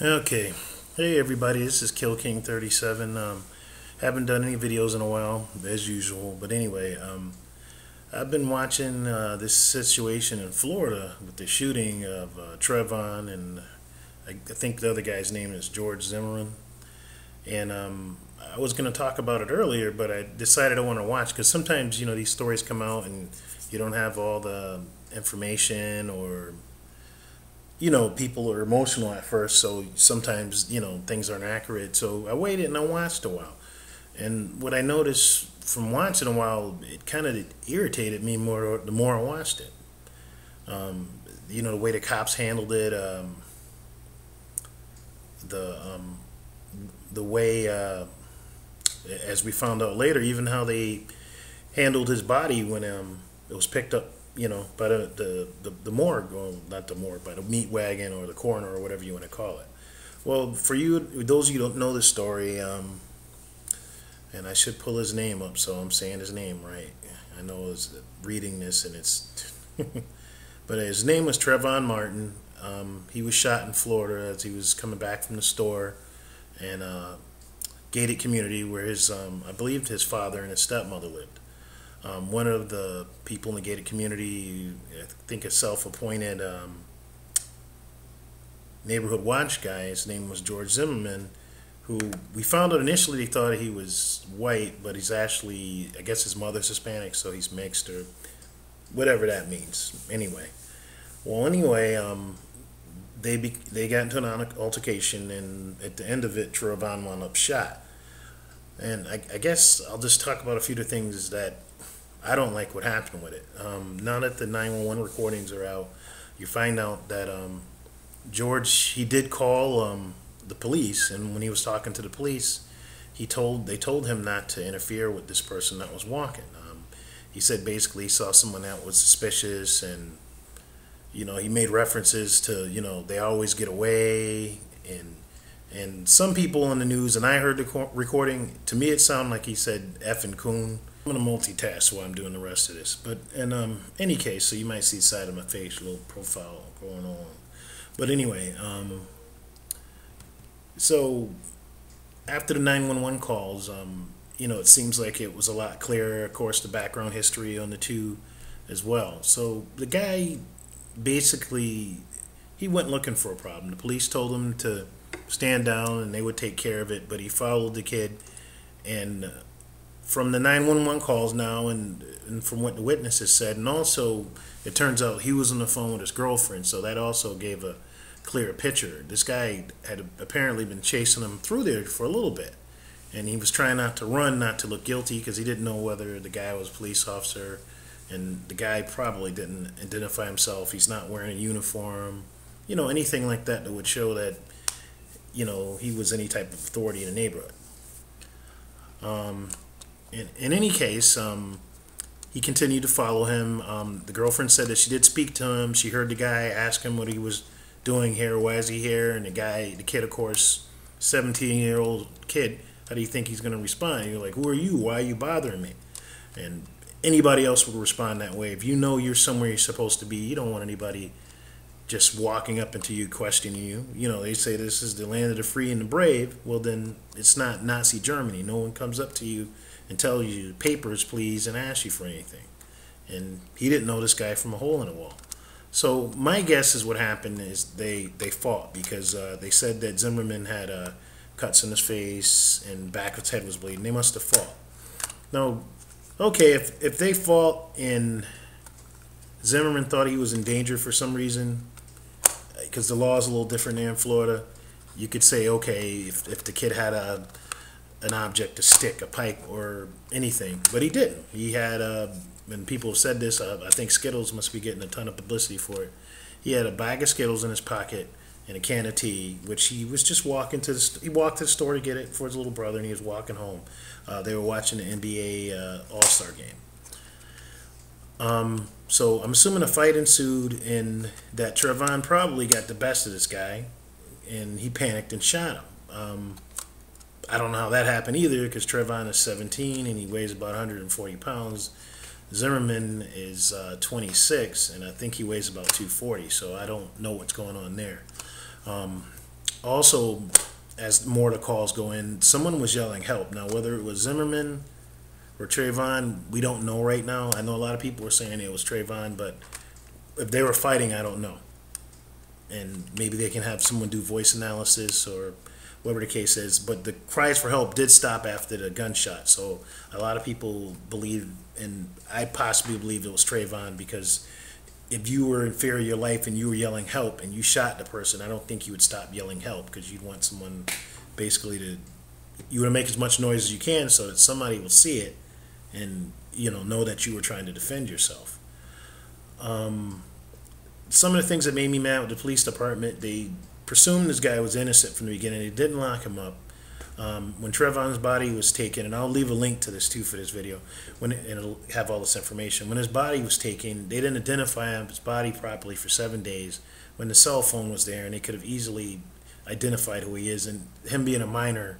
Okay. Hey everybody, this is Kill King 37. Haven't done any videos in a while, as usual. But anyway, I've been watching this situation in Florida with the shooting of Trayvon and I think the other guy's name is George Zimmerman. And I was going to talk about it earlier, but I decided I want to watch because sometimes these stories come out and you don't have all the information, or people are emotional at first, so sometimes, things aren't accurate. So I waited and I watched a while. And what I noticed from watching a while, it kind of irritated me more the more I watched it. The way the cops handled it, the the way, as we found out later, even how they handled his body when it was picked up, by the morgue, or not the morgue, by the meat wagon or the coroner or whatever you want to call it. Well, for you, those of you who don't know this story, and I should pull his name up so I'm saying his name right. I know I was reading this and it's, but his name was Trayvon Martin. He was shot in Florida as he was coming back from the store, and gated community where I believe his father and his stepmother lived. One of the people in the gated community, I think a self-appointed neighborhood watch guy, his name was George Zimmerman, who we found out initially they thought he was white, but he's actually, I guess his mother's Hispanic, so he's mixed or whatever that means. Anyway, they got into an altercation, and at the end of it, Trayvon wound up shot. And I guess I'll just talk about a few of the things that I don't like what happened with it. Now that the 911 recordings are out, you find out that George, he did call the police, and when he was talking to the police, they told him not to interfere with this person that was walking. He said basically he saw someone that was suspicious, and he made references to they always get away, and some people on the news, and I heard the recording. To me, it sounded like he said "effing coon." I'm gonna multitask while I'm doing the rest of this. But in any case, so you might see the side of my face, a little profile going on. But anyway, so after the 911 calls, it seems like it was a lot clearer. Of course, the background history on the two as well. So the guy basically, he went looking for a problem. The police told him to stand down and they would take care of it, but he followed the kid. And from the 911 calls now, and from what the witnesses said, and also it turns out he was on the phone with his girlfriend, so that also gave a clearer picture. This guy had apparently been chasing him through there for a little bit, and he was trying not to run, not to look guilty, because he didn't know whether the guy was a police officer, and the guy probably didn't identify himself. He's not wearing a uniform, anything like that would show that he was any type of authority in the neighborhood. In any case, he continued to follow him. The girlfriend said that she did speak to him. She heard the guy ask him what he was doing here, why is he here, and the kid, of course, 17-year-old kid, how do you think he's going to respond? You're like, who are you? Why are you bothering me? And anybody else would respond that way. If you know you're somewhere you're supposed to be, you don't want anybody just walking up into you, questioning you. They say this is the land of the free and the brave. Well, then it's not Nazi Germany. No one comes up to you and tells you papers, please, and asks you for anything. And he didn't know this guy from a hole in the wall. So my guess is what happened is they fought, because they said that Zimmerman had cuts in his face and back of his head was bleeding. They must have fought. Now, okay, if they fought and Zimmerman thought he was in danger for some reason, because the law is a little different there in Florida, you could say, okay, if the kid had an object, a stick, a pipe, or anything, but he didn't. He had and people have said this, I think Skittles must be getting a ton of publicity for it. He had a bag of Skittles in his pocket and a can of tea, which he was just walking to he walked to the store to get it for his little brother, and he was walking home. They were watching the NBA All-Star game. So I'm assuming a fight ensued, and that Trayvon probably got the best of this guy, and he panicked and shot him. I don't know how that happened either, because Trayvon is 17 and he weighs about 140 pounds. Zimmerman is 26, and I think he weighs about 240, so I don't know what's going on there. Also, as more of the calls go in, someone was yelling help. Now, whether it was Zimmerman or Trayvon, we don't know right now. I know a lot of people were saying it was Trayvon, but if they were fighting, I don't know. And maybe they can have someone do voice analysis or whatever the case is. But the cries for help did stop after the gunshot. So a lot of people believe, and I possibly believe it was Trayvon, because if you were in fear of your life and you were yelling help and you shot the person, I don't think you would stop yelling help, because you'd want someone basically to, you want to make as much noise as you can so that somebody will see it and know that you were trying to defend yourself. Some of the things that made me mad with the police department, they presumed this guy was innocent from the beginning. They didn't lock him up. When Trayvon's body was taken, and I'll leave a link to this too for this video, and it'll have all this information. When his body was taken, they didn't identify his body properly for 7 days. When the cell phone was there, and they could have easily identified who he is, and him being a minor,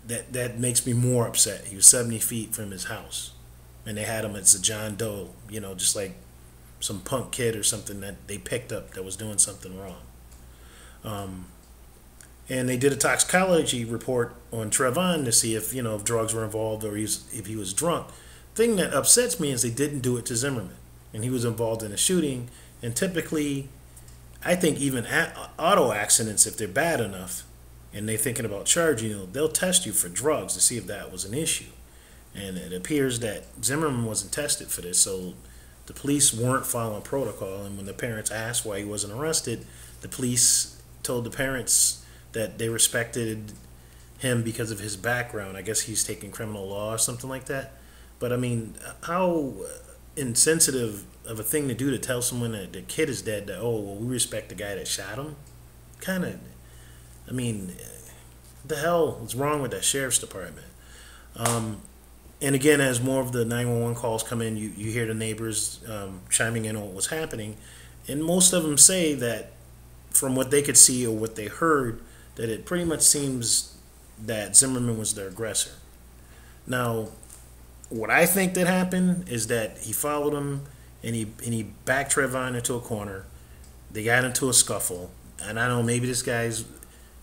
that makes me more upset. He was 70 feet from his house, and they had him as a John Doe, just like some punk kid or something that they picked up that was doing something wrong. And they did a toxicology report on Trayvon to see if if drugs were involved or if he was drunk. Thing that upsets me is they didn't do it to Zimmerman, and he was involved in a shooting. And typically, I think even auto accidents, if they're bad enough, and they're thinking about charging you, they'll test you for drugs to see if that was an issue. And it appears that Zimmerman wasn't tested for this, so the police weren't following protocol. And when the parents asked why he wasn't arrested, the police told the parents that they respected him because of his background. I guess he's taking criminal law or something like that. But I mean, how insensitive of a thing to do to tell someone that the kid is dead, that, oh, well, we respect the guy that shot him? Kind of, I mean, what the hell is wrong with that sheriff's department? And again, as more of the 911 calls come in, you hear the neighbors chiming in on what was happening. And most of them say that from what they could see or what they heard, that it pretty much seems that Zimmerman was the aggressor. Now, what I think that happened is that he followed him and he backed Trayvon into a corner. They got into a scuffle. And I don't know, maybe this guy's,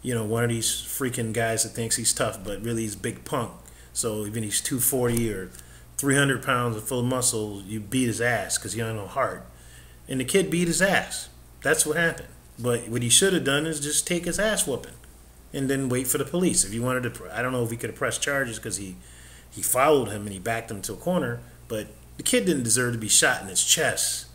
one of these freaking guys that thinks he's tough, but really he's a big punk. So even he's 240 or 300 pounds of full of muscle, you beat his ass because he don't have no heart. And the kid beat his ass. That's what happened. But what he should have done is just take his ass whooping and then wait for the police. If he wanted to, I don't know if he could have pressed charges because he followed him and he backed him to a corner, but the kid didn't deserve to be shot in his chest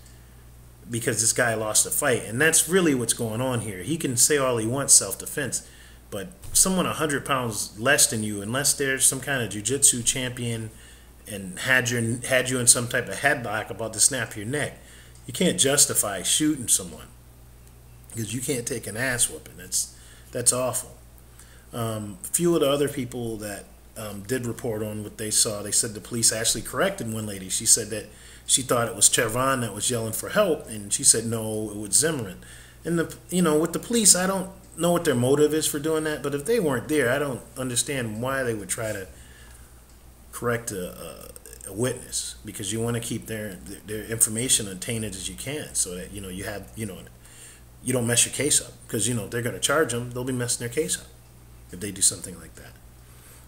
because this guy lost a fight. And that's really what's going on here. He can say all he wants, self-defense, but someone 100 pounds less than you, unless there's some kind of jiu-jitsu champion and had you in some type of headlock about to snap your neck, you can't justify shooting someone because you can't take an ass whooping. That's awful. A few of the other people that did report on what they saw, they said the police actually corrected one lady. She said that she thought it was Trayvon that was yelling for help, and she said no, it was Zimmerman. And with the police, I don't know what their motive is for doing that, but if they weren't there, I don't understand why they would try to correct a witness, because you want to keep their information untainted as you can, so that you have you don't mess your case up, because they're going to charge them. They'll be messing their case up if they do something like that.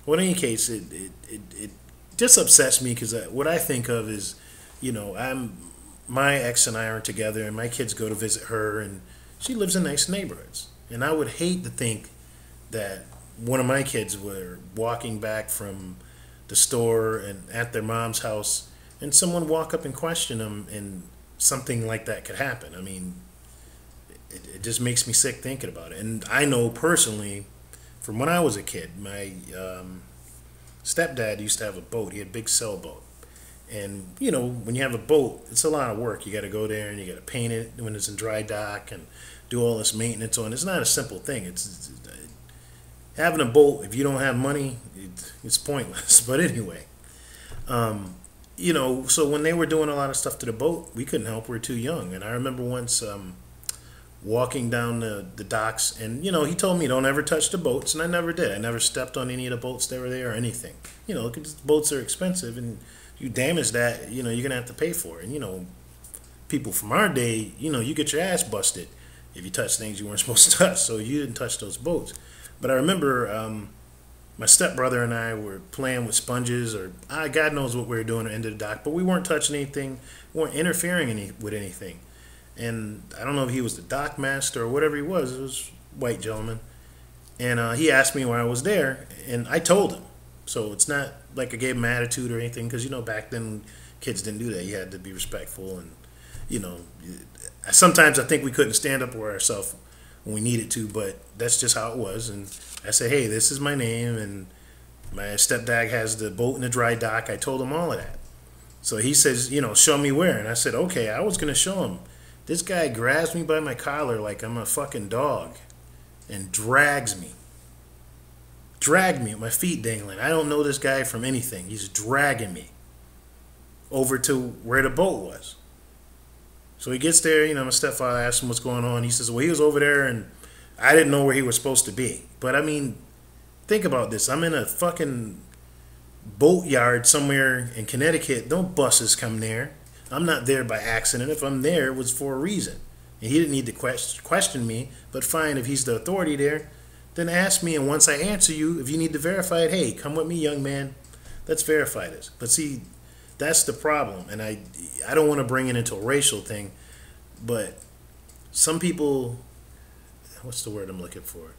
Well, in any case, it just upsets me, because what I think of is, my ex and I are together, and my kids go to visit her, and she lives in nice neighborhoods. And I would hate to think that one of my kids were walking back from the store and at their mom's house, and someone walk up and question them, and something like that could happen. I mean, it just makes me sick thinking about it. And I know personally, from when I was a kid, my stepdad used to have a boat. He had a big sailboat. And, when you have a boat, it's a lot of work. You got to go there and you got to paint it when it's in dry dock and do all this maintenance on it. It's not a simple thing. It's having a boat, if you don't have money, it's pointless. But anyway, so when they were doing a lot of stuff to the boat, we couldn't help. We were too young. And I remember once walking down the docks, and he told me don't ever touch the boats, and I never did. I never stepped on any of the boats that were there or anything. Because boats are expensive, and you damage that, you're gonna have to pay for it. And people from our day, you get your ass busted if you touch things you weren't supposed to touch. So you didn't touch those boats. But I remember my stepbrother and I were playing with sponges, or God knows what we were doing at the end of the dock, but we weren't touching anything, we weren't interfering with anything. And I don't know if he was the dock master or whatever he was. It was a white gentleman. And he asked me why I was there, and I told him. So it's not like I gave him attitude or anything, because, you know, back then kids didn't do that. You had to be respectful, and, you know, sometimes I think we couldn't stand up for ourselves when we needed to, but that's just how it was. And I said, hey, this is my name, and my stepdad has the boat in the dry dock. I told him all of that. So he says, you know, show me where. And I said, okay, I was going to show him. This guy grabs me by my collar like I'm a fucking dog and dragged me with my feet dangling. I don't know this guy from anything. He's dragging me over to where the boat was. So he gets there, you know, my stepfather asks him what's going on. He says, well, he was over there and I didn't know where he was supposed to be. But I mean, think about this. I'm in a fucking boat yard somewhere in Connecticut. No buses come there. I'm not there by accident. If I'm there, it was for a reason. And he didn't need to question me, but fine, if he's the authority there, then ask me, and once I answer you, if you need to verify it, hey, come with me, young man. Let's verify this. But see, that's the problem. And I don't want to bring it into a racial thing, but some people, what's the word I'm looking for?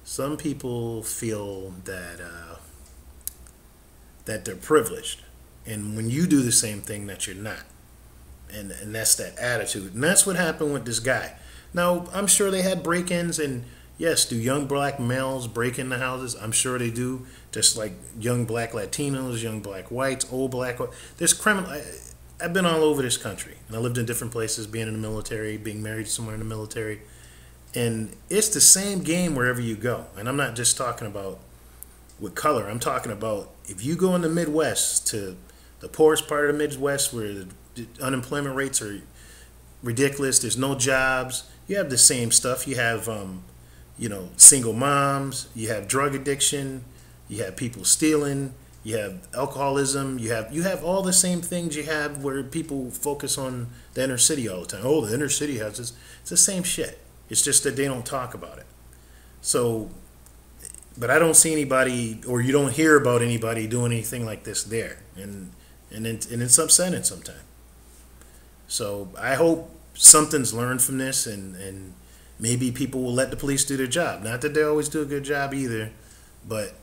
Some people feel that that they're privileged. And when you do the same thing, that you're not. And that's that attitude. And that's what happened with this guy. Now, I'm sure they had break-ins, and yes, do young black males break into houses? I'm sure they do. Just like young black Latinos, young black whites, old black. There's criminal. I've been all over this country, and I lived in different places, being in the military, being married somewhere in the military. And it's the same game wherever you go. And I'm not just talking about with color. I'm talking about if you go in the Midwest, to the poorest part of the Midwest, where the unemployment rates are ridiculous, there's no jobs, you have the same stuff. You have, you know, single moms, you have drug addiction, you have people stealing, you have alcoholism, you have all the same things you have where people focus on the inner city all the time. Oh, the inner city has this. It's the same shit. It's just that they don't talk about it. So, but I don't see anybody, or you don't hear about anybody doing anything like this there. And it's upsetting sometimes. So I hope something's learned from this, and maybe people will let the police do their job. Not that they always do a good job either, but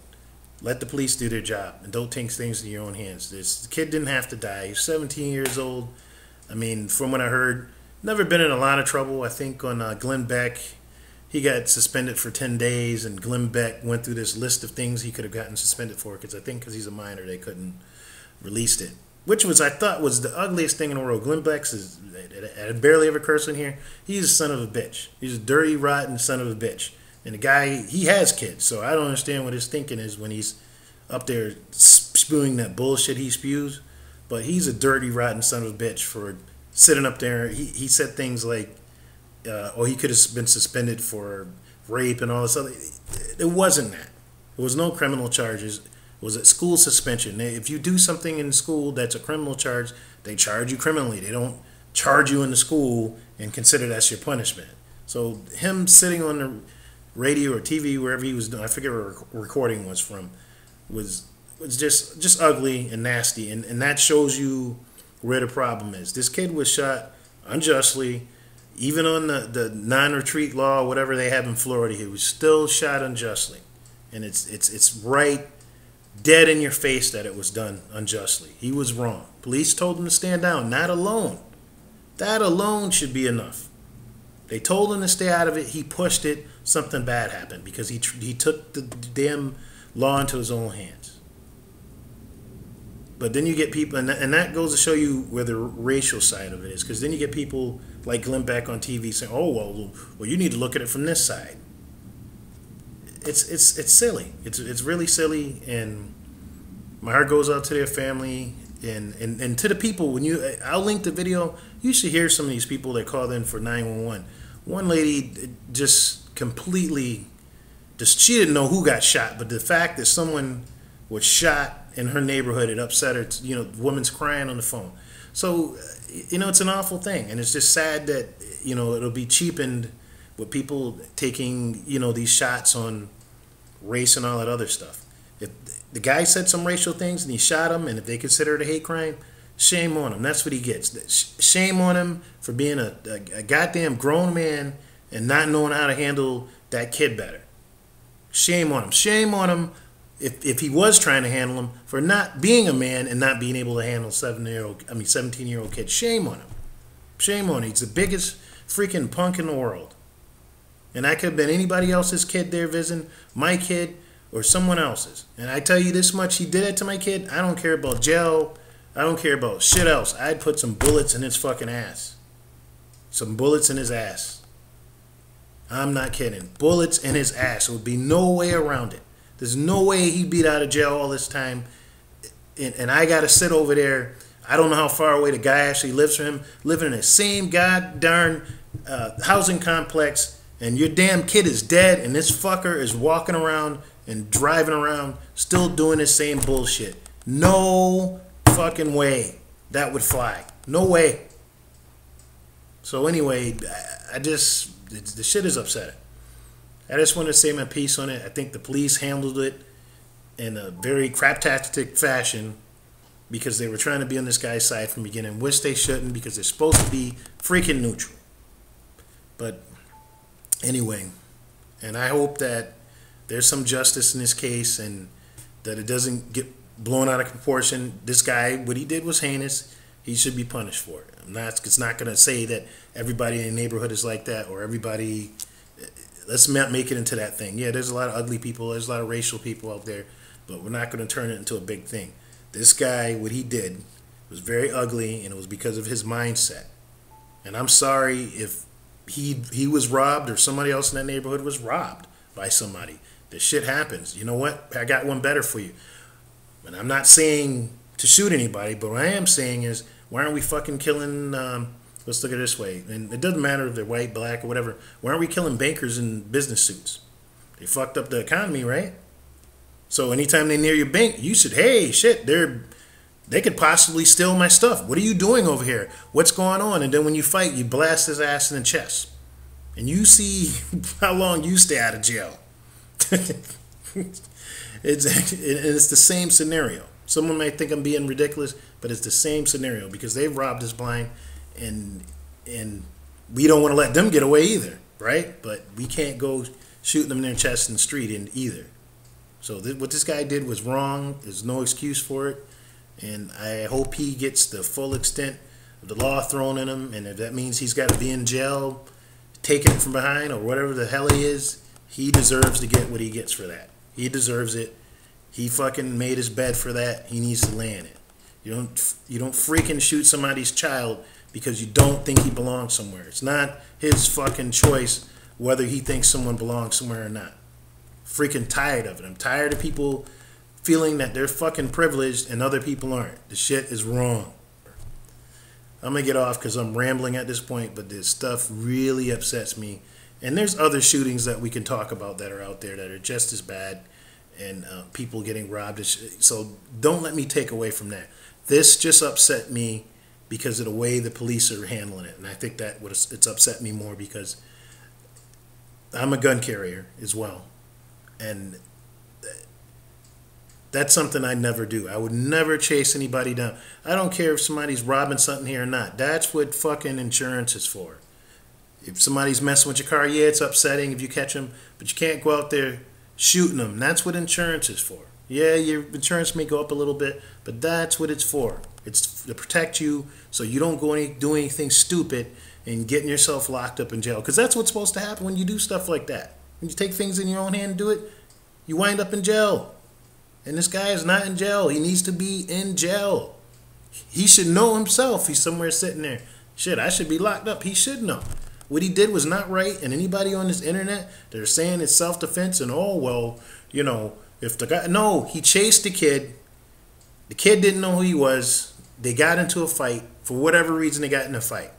let the police do their job and don't take things in your own hands. This kid didn't have to die. He's 17 years old. I mean, from what I heard, never been in a lot of trouble. I think on Glenn Beck, he got suspended for 10 days, and Glenn Beck went through this list of things he could have gotten suspended for, because I think because he's a minor, they couldn't release it. Which was, I thought, was the ugliest thing in the world. Glenn Beck is, I barely ever curse in here. He's a son of a bitch. He's a dirty, rotten son of a bitch. And the guy, he has kids, so I don't understand what his thinking is when he's up there spewing that bullshit he spews. But he's a dirty, rotten son of a bitch for sitting up there. He said things like, oh, he could have been suspended for rape and all this other. It wasn't that. There was no criminal charges. It was a school suspension. If you do something in school that's a criminal charge, they charge you criminally. They don't charge you in the school and consider that's your punishment. So him sitting on the radio or TV, wherever he was doing, I forget where recording was from, was just ugly and nasty. And that shows you where the problem is. This kid was shot unjustly. Even on the non-retreat law, whatever they have in Florida, he was still shot unjustly. And it's right dead in your face that it was done unjustly. He was wrong. Police told him to stand down, not alone. That alone should be enough. They told him to stay out of it. He pushed it. Something bad happened because he took the damn law into his own hands. But then you get people, and that goes to show you where the racial side of it is, because then you get people like Glenn Beck on TV saying, "Oh, well, you need to look at it from this side." It's silly. It's really silly, and my heart goes out to their family and to the people. I'll link the video. You should hear some of these people that called in for 911. One lady just completely, she didn't know who got shot, but the fact that someone was shot in her neighborhood, it upset her. The woman's crying on the phone. So, it's an awful thing, and it's just sad that it'll be cheapened with people taking these shots on race and all that other stuff. If the guy said some racial things and he shot him, and if they consider it a hate crime, shame on him. That's what he gets. Shame on him for being a goddamn grown man and not knowing how to handle that kid better. Shame on him. Shame on him if he was trying to handle him for not being a man and not being able to handle 17-year-old kids. Shame on him. Shame on him. He's the biggest freaking punk in the world. And that could have been anybody else's kid there visiting, my kid, or someone else's. And I tell you this much, he did it to my kid. I don't care about jail. I don't care about shit else. I'd put some bullets in his fucking ass. Some bullets in his ass. I'm not kidding. Bullets in his ass. There would be no way around it. There's no way he'd be out of jail all this time. And I got to sit over there. I don't know how far away the guy actually lives from him. Living in the same goddamn housing complex. And your damn kid is dead. And this fucker is walking around and driving around still doing the same bullshit. No fucking way that would fly. No way. So anyway, the shit is upsetting. I just want to say my piece on it. I think the police handled it in a very craptastic fashion because they were trying to be on this guy's side from the beginning, which they shouldn't because they're supposed to be freaking neutral. But anyway, and I hope that there's some justice in this case and that it doesn't get blown out of proportion. This guy, what he did was heinous. He should be punished for it. It's not going to say that everybody in the neighborhood is like that or everybody. Let's not make it into that thing. Yeah, there's a lot of ugly people. There's a lot of racial people out there, but we're not going to turn it into a big thing. This guy, what he did was very ugly, and it was because of his mindset. And I'm sorry if he was robbed or somebody else in that neighborhood was robbed by somebody. This shit happens. You know what? I got one better for you. And I'm not saying to shoot anybody, but what I am saying is, why aren't we fucking killing, let's look at it this way, and it doesn't matter if they're white, black, or whatever, why aren't we killing bankers in business suits? They fucked up the economy, right? So anytime they're near your bank, you should, hey, shit, they could possibly steal my stuff. What are you doing over here? What's going on? And then when you fight, you blast his ass in the chest. And you see how long you stay out of jail. It's the same scenario. Someone might think I'm being ridiculous, but it's the same scenario because they've robbed us blind, and we don't want to let them get away either, right? But we can't go shooting them in their chest in the street either. So what this guy did was wrong. There's no excuse for it, and I hope he gets the full extent of the law thrown in him. And if that means he's got to be in jail, taking it from behind, or whatever the hell he is, he deserves to get what he gets for that. He deserves it. He fucking made his bed for that. He needs to lay in it. You don't freaking shoot somebody's child because you don't think he belongs somewhere. It's not his fucking choice whether he thinks someone belongs somewhere or not. Freaking tired of it. I'm tired of people feeling that they're fucking privileged and other people aren't. The shit is wrong. I'm going to get off because I'm rambling at this point, but this stuff really upsets me. And there's other shootings that we can talk about that are out there that are just as bad, and people getting robbed. So don't let me take away from that. This just upset me because of the way the police are handling it. And I think that it's upset me more because I'm a gun carrier as well. And that's something I never do. I would never chase anybody down. I don't care if somebody's robbing something here or not. That's what fucking insurance is for. If somebody's messing with your car, yeah, it's upsetting if you catch them, but you can't go out there shooting them. That's what insurance is for. Yeah, your insurance may go up a little bit, but that's what it's for. It's to protect you so you don't go do anything stupid and getting yourself locked up in jail. Because that's what's supposed to happen when you do stuff like that. When you take things in your own hand and do it, you wind up in jail. And this guy is not in jail. He needs to be in jail. He should know himself. He's somewhere sitting there. Shit, I should be locked up. He should know. What he did was not right, and anybody on this internet, they're saying it's self-defense and, oh, well, you know, if the guy... No, he chased the kid. The kid didn't know who he was. They got into a fight. For whatever reason, they got in a fight.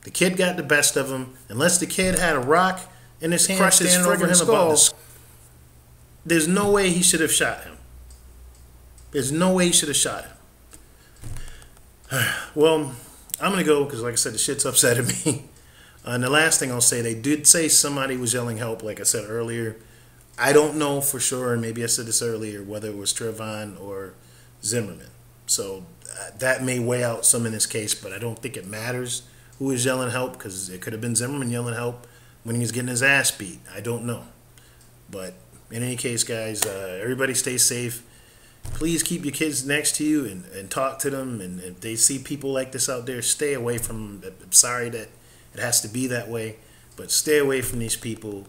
The kid got the best of him. Unless the kid had a rock in his hand standing over him about the... There's no way he should have shot him. There's no way he should have shot him. Well, I'm gonna go because, like I said, the shit's upsetting me. And the last thing I'll say, they did say somebody was yelling help, like I said earlier. I don't know for sure, and maybe I said this earlier, whether it was Trayvon or Zimmerman. So that may weigh out some in this case, but I don't think it matters who was yelling help because it could have been Zimmerman yelling help when he was getting his ass beat. I don't know. But in any case, guys, everybody stay safe. Please keep your kids next to you and talk to them. And if they see people like this out there, stay away from them. I'm sorry that it has to be that way, but stay away from these people.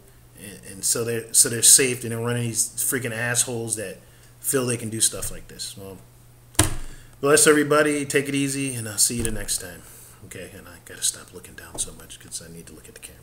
And so they're safe and they're running these freaking assholes that feel they can do stuff like this. Well, bless everybody. Take it easy, and I'll see you the next time. Okay, and I gotta stop looking down so much because I need to look at the camera.